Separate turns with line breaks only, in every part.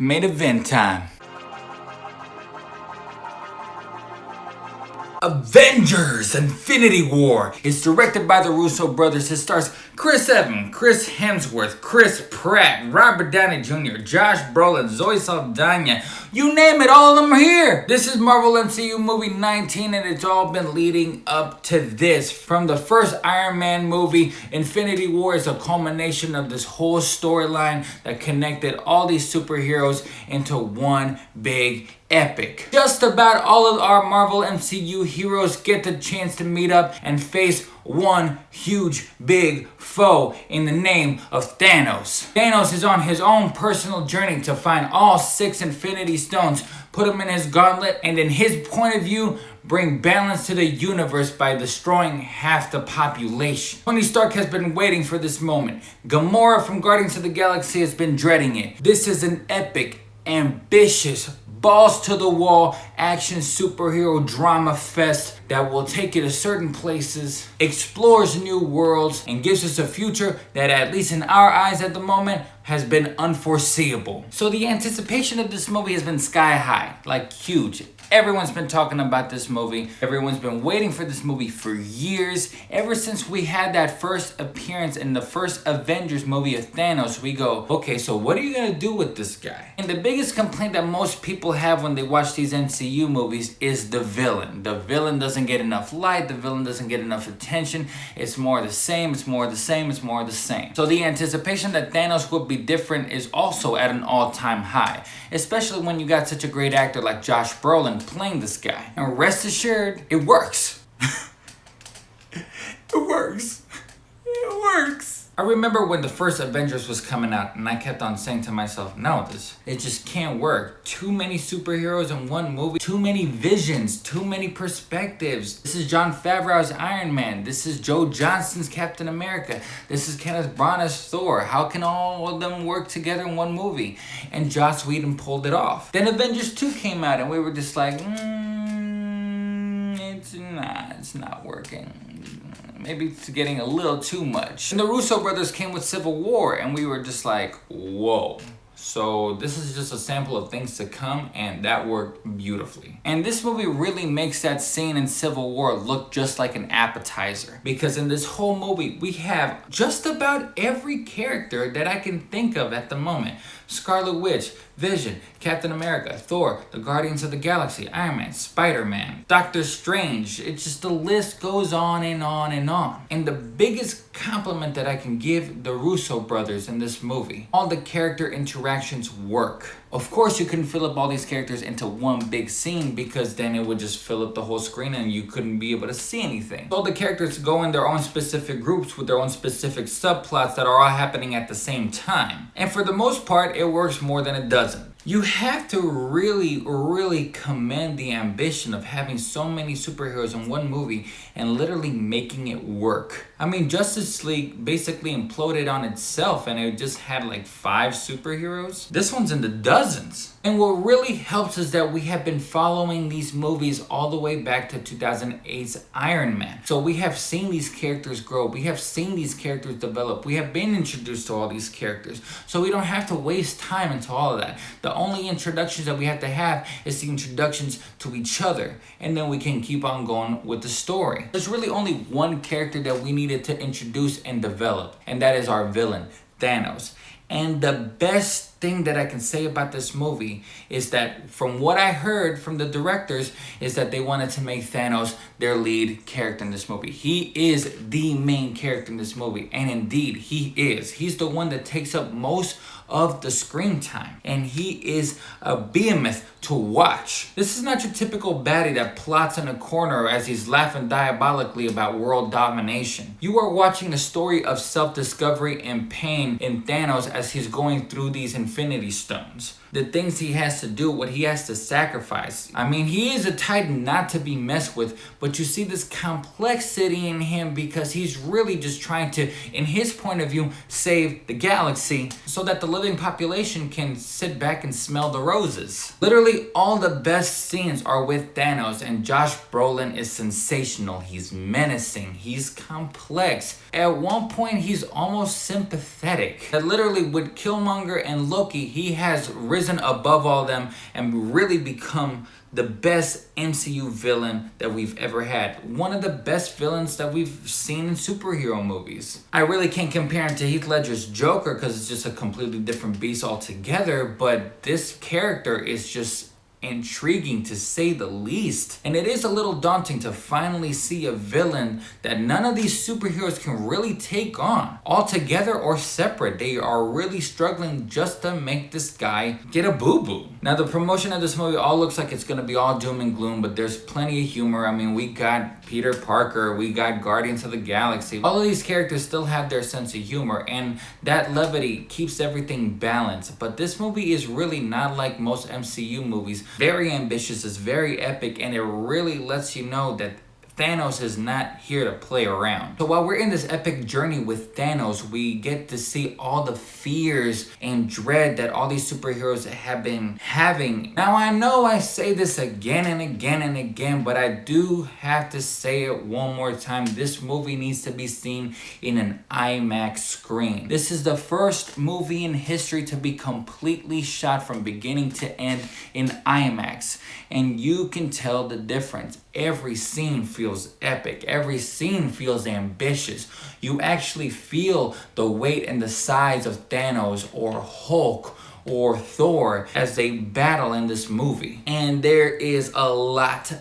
Main event time. Avengers Infinity War is directed by the Russo brothers. It stars Chris Evans, Chris Hemsworth, Chris Pratt, Robert Downey Jr., Josh Brolin, Zoe Saldana. You name it, all of them are here. This is Marvel MCU movie 19 and it's all been leading up to this. From the first Iron Man movie, Infinity War is a culmination of this whole storyline that connected all these superheroes into one big epic. Just about all of our Marvel MCU heroes get the chance to meet up and face one huge big foe in the name of Thanos. Thanos is on his own personal journey to find all 6 Infinity Stones, put them in his gauntlet, and in his point of view, bring balance to the universe by destroying half the population. Tony Stark has been waiting for this moment. Gamora from Guardians of the Galaxy has been dreading it. This is an epic, ambitious, balls to the wall action superhero drama fest that will take you to certain places, explores new worlds, and gives us a future that, at least in our eyes at the moment, has been unforeseeable. So the anticipation of this movie has been sky high, like huge. Everyone's been talking about this movie. Everyone's been waiting for this movie for years. Ever since we had that first appearance in the first Avengers movie of Thanos, we go, okay, so what are you gonna do with this guy? And the biggest complaint that most people have when they watch these MCU movies is the villain. The villain doesn't get enough light. The villain doesn't get enough attention. It's more the same, it's more the same, it's more the same. So the anticipation that Thanos would be different is also at an all-time high, especially when you got such a great actor like Josh Brolin playing this guy. And rest assured, it works. It works. It works. I remember when the first Avengers was coming out and I kept on saying to myself, no, it just can't work. Too many superheroes in one movie, too many visions, too many perspectives. This is Jon Favreau's Iron Man. This is Joe Johnston's Captain America. This is Kenneth Branagh's Thor. How can all of them work together in one movie? And Joss Whedon pulled it off. Then Avengers 2 came out and we were just like, it's not working. Maybe it's getting a little too much. And the Russo brothers came with Civil War and we were just like, whoa. So this is just a sample of things to come, and that worked beautifully. And this movie really makes that scene in Civil War look just like an appetizer. Because in this whole movie, we have just about every character that I can think of at the moment. Scarlet Witch, Vision, Captain America, Thor, the Guardians of the Galaxy, Iron Man, Spider-Man, Doctor Strange. It's just the list goes on and on and on. And the biggest compliment that I can give the Russo brothers in this movie, all the character interactions work. Of course, you couldn't fill up all these characters into one big scene because then it would just fill up the whole screen and you couldn't be able to see anything. So the characters go in their own specific groups with their own specific subplots that are all happening at the same time. And for the most part, it works more than it doesn't. You have to really commend the ambition of having so many superheroes in one movie and literally making it work. I mean, Justice League basically imploded on itself and it just had like 5 superheroes. This one's in the dozens. And what really helps is that we have been following these movies all the way back to 2008's Iron Man. So we have seen these characters grow. We have seen these characters develop. We have been introduced to all these characters. So we don't have to waste time into all of that. The only introductions that we have to have is the introductions to each other. And then we can keep on going with the story. There's really only one character that we needed to introduce and develop. And that is our villain, Thanos. And the best thing that I can say about this movie is that from what I heard from the directors is that they wanted to make Thanos their lead character in this movie. He is the main character in this movie. And indeed, he is. He's the one that takes up most of the screen time. And he is a behemoth to watch. This is not your typical baddie that plots in a corner as he's laughing diabolically about world domination. You are watching a story of self-discovery and pain in Thanos as he's going through these Infinity Stones. The things he has to do, what he has to sacrifice. I mean, he is a titan not to be messed with, but you see this complexity in him because he's really just trying to, in his point of view, save the galaxy so that the living population can sit back and smell the roses. Literally, all the best scenes are with Thanos, and Josh Brolin is sensational. He's menacing. He's complex. At one point, he's almost sympathetic. That literally with Killmonger and Loki, Loki, he has risen above all them and really become the best MCU villain that we've ever had. One of the best villains that we've seen in superhero movies. I really can't compare him to Heath Ledger's Joker because it's just a completely different beast altogether, but this character is just intriguing to say the least. And it is a little daunting to finally see a villain that none of these superheroes can really take on. All together or separate, they are really struggling just to make this guy get a boo-boo. Now the promotion of this movie all looks like it's gonna be all doom and gloom, but there's plenty of humor. I mean, we got Peter Parker, we got Guardians of the Galaxy. All of these characters still have their sense of humor, and that levity keeps everything balanced. But this movie is really not like most MCU movies. Very ambitious, it's very epic, and it really lets you know that Thanos is not here to play around. So while we're in this epic journey with Thanos, we get to see all the fears and dread that all these superheroes have been having. Now I know I say this again and again and again, but I do have to say it one more time. This movie needs to be seen in an IMAX screen. This is the first movie in history to be completely shot from beginning to end in IMAX. And you can tell the difference. Every scene feels epic. Every scene feels ambitious. You actually feel the weight and the size of Thanos or Hulk or Thor as they battle in this movie. And there is a lot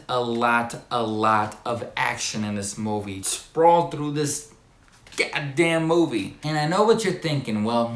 of action in this movie. Sprawled through this goddamn movie. And I know what you're thinking, well,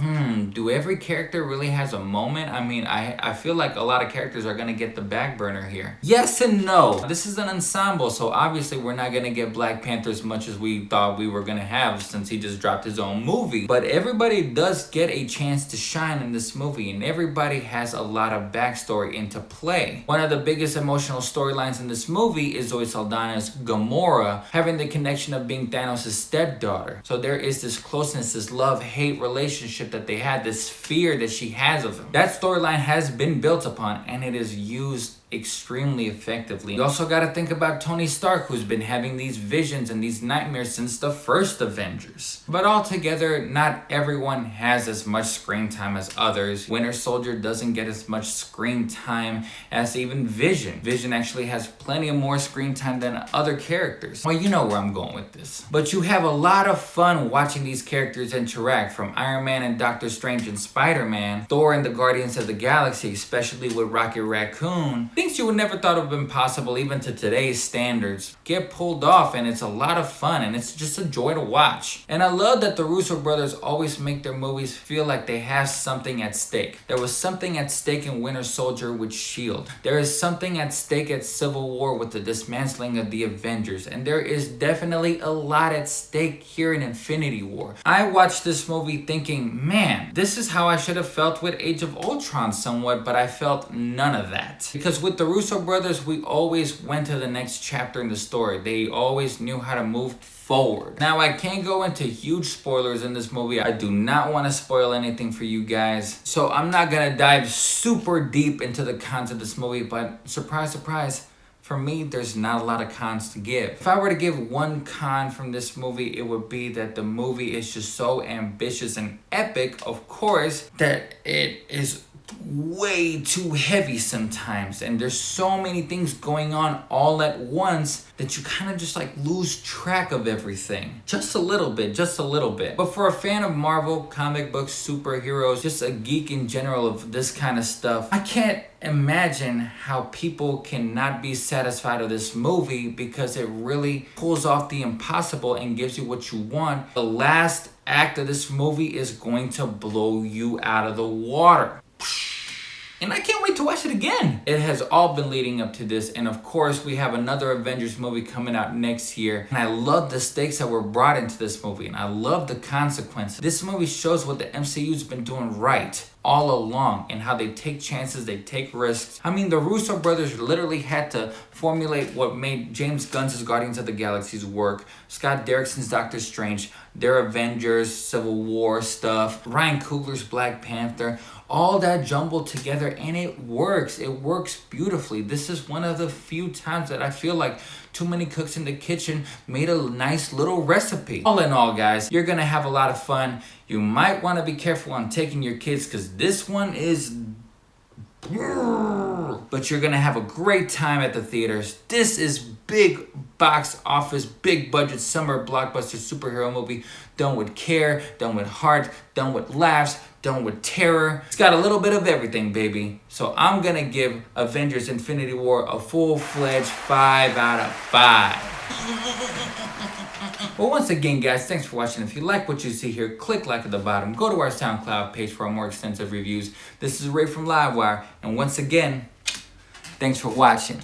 do every character really has a moment? I mean, I feel like a lot of characters are gonna get the back burner here. Yes and no. This is an ensemble, so obviously we're not gonna get Black Panther as much as we thought we were gonna have since he just dropped his own movie. But everybody does get a chance to shine in this movie, and everybody has a lot of backstory into play. One of the biggest emotional storylines in this movie is Zoe Saldana's Gamora having the connection of being Thanos' stepdaughter. So there is this closeness, this love-hate relationship that they had, this fear that she has of him. That storyline has been built upon, and it is used extremely effectively. You also got to think about Tony Stark, who's been having these visions and these nightmares since the first Avengers. But altogether, not everyone has as much screen time as others. Winter Soldier doesn't get as much screen time as even Vision. Vision actually has plenty of more screen time than other characters. Well, you know where I'm going with this. But you have a lot of fun watching these characters interact, from Iron Man and Doctor Strange and Spider-Man, Thor and the Guardians of the Galaxy, especially with Rocket Raccoon. Things you would never thought would have been possible even to today's standards get pulled off, and it's a lot of fun, and it's just a joy to watch. And I love that the Russo brothers always make their movies feel like they have something at stake. There was something at stake in Winter Soldier with S.H.I.E.L.D. There is something at stake at Civil War with the dismantling of the Avengers, and there is definitely a lot at stake here in Infinity War. I watched this movie thinking, man, this is how I should have felt with Age of Ultron somewhat, but I felt none of that. Because with the Russo brothers, we always went to the next chapter in the story. They always knew how to move forward. Now, I can't go into huge spoilers in this movie. I do not want to spoil anything for you guys. So I'm not going to dive super deep into the cons of this movie, but surprise, surprise, for me, there's not a lot of cons to give. If I were to give one con from this movie, it would be that the movie is just so ambitious and epic, of course, that it is way too heavy sometimes, and there's so many things going on all at once that you kind of just like lose track of everything. Just a little bit. But for a fan of Marvel, comic books, superheroes, just a geek in general of this kind of stuff, I can't imagine how people cannot be satisfied with this movie, because it really pulls off the impossible and gives you what you want. The last act of this movie is going to blow you out of the water. And I can't wait to watch it again. It has all been leading up to this, and of course we have another Avengers movie coming out next year, and I love the stakes that were brought into this movie, and I love the consequences. This movie shows what the MCU's been doing right all along, and how they take chances, they take risks. I mean, the Russo brothers literally had to formulate what made James Gunn's Guardians of the Galaxy work, Scott Derrickson's Doctor Strange, their Avengers, Civil War stuff, Ryan Coogler's Black Panther. all that jumbled together, and it works. It works beautifully. This is one of the few times that I feel like Too Many Cooks in the Kitchen made a nice little recipe. All in all, guys, you're gonna have a lot of fun. You might want to be careful on taking your kids because this one is... But you're gonna have a great time at the theaters. This is big box office, big budget summer blockbuster superhero movie, done with care, done with heart, done with laughs, done with terror. It's got a little bit of everything, baby. So I'm gonna give Avengers Infinity War a full-fledged 5 out of 5. Well, once again, guys, thanks for watching. If you like what you see here, click like at the bottom. Go to our SoundCloud page for our more extensive reviews. This is Ray from LiveWire, and once again, thanks for watching.